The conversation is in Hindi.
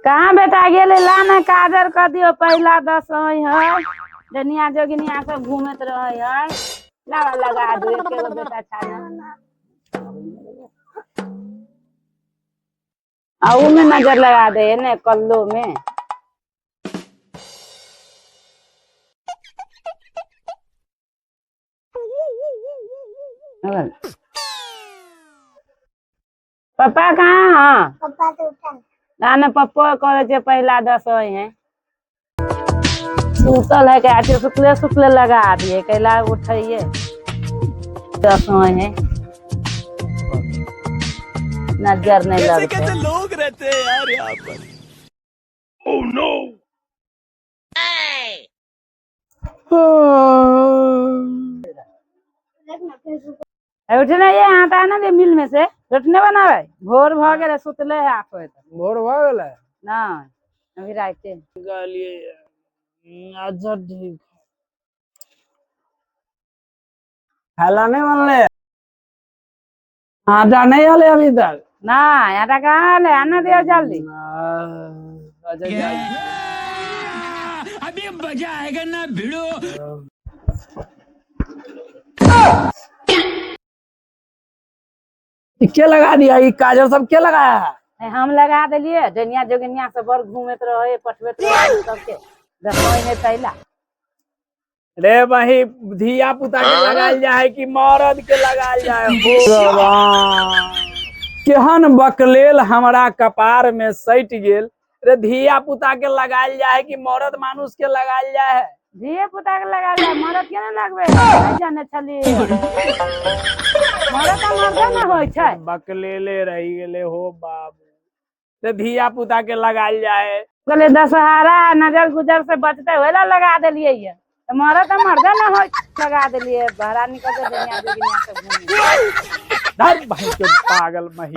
कहाँ बेटा गेले लाने काजर कर दियो पहला 10 है दुनिया जोगिनिया सब घूमत रहे है लगा लगा दो एक एगो बेटा छाना आऊ में नजर लगा दे ने कल्लो में पापा कहाँ है पापा तो उठा गाने पप्पो करे पहला 10 है सुतल है क्या शुक्ले शुक्ले लगा दिए कैला उठाइए 10 है नजर नहीं लगते कैसे लोग रहते हैं यार यहाँ पर। Oh no. उठने ये आता है ना दे मिल में से उठने बनावे भोर भ गेले सुतले है 8 बजे तक भोर भ गेलै ना अभी राइते गालिए अच्छा ठीक खाला नहीं बनले आटा नहीं आले अभी तक ना आटा कहाँ ले आना दियो जल्दी अच्छा अभी मजा आएगा ना भिड़ो। क्या लगा दिया ये काजल सब क्या लगाया है हम लगा दिलिए दुनिया जोगिनिया सब बड़ घूमत रहे पटवत रहे सबके 10 ने तैला रे भाई धिया पुता के लगाल जाए कि मर्द के लगाल जाए हो भगवान केहन बकलेल हमरा कपार में सट गेल रे धिया पुता के लगाल जाए कि मर्द मानुष के लगाल जाए धिये पुता के लगा ले मरद के ना लगबे जाने छली मरद ना होय छै बकलेले रही गेले हो बाबू रे धिया पुता के लगाल जाए बोले दशहरा नजर गुजर से बचते होला लगा देलिए ये तो मरद ना होय लगा देलिए बहरा निकल के दुनिया जोगिनिया सब घूमे धर भाई के पागल मही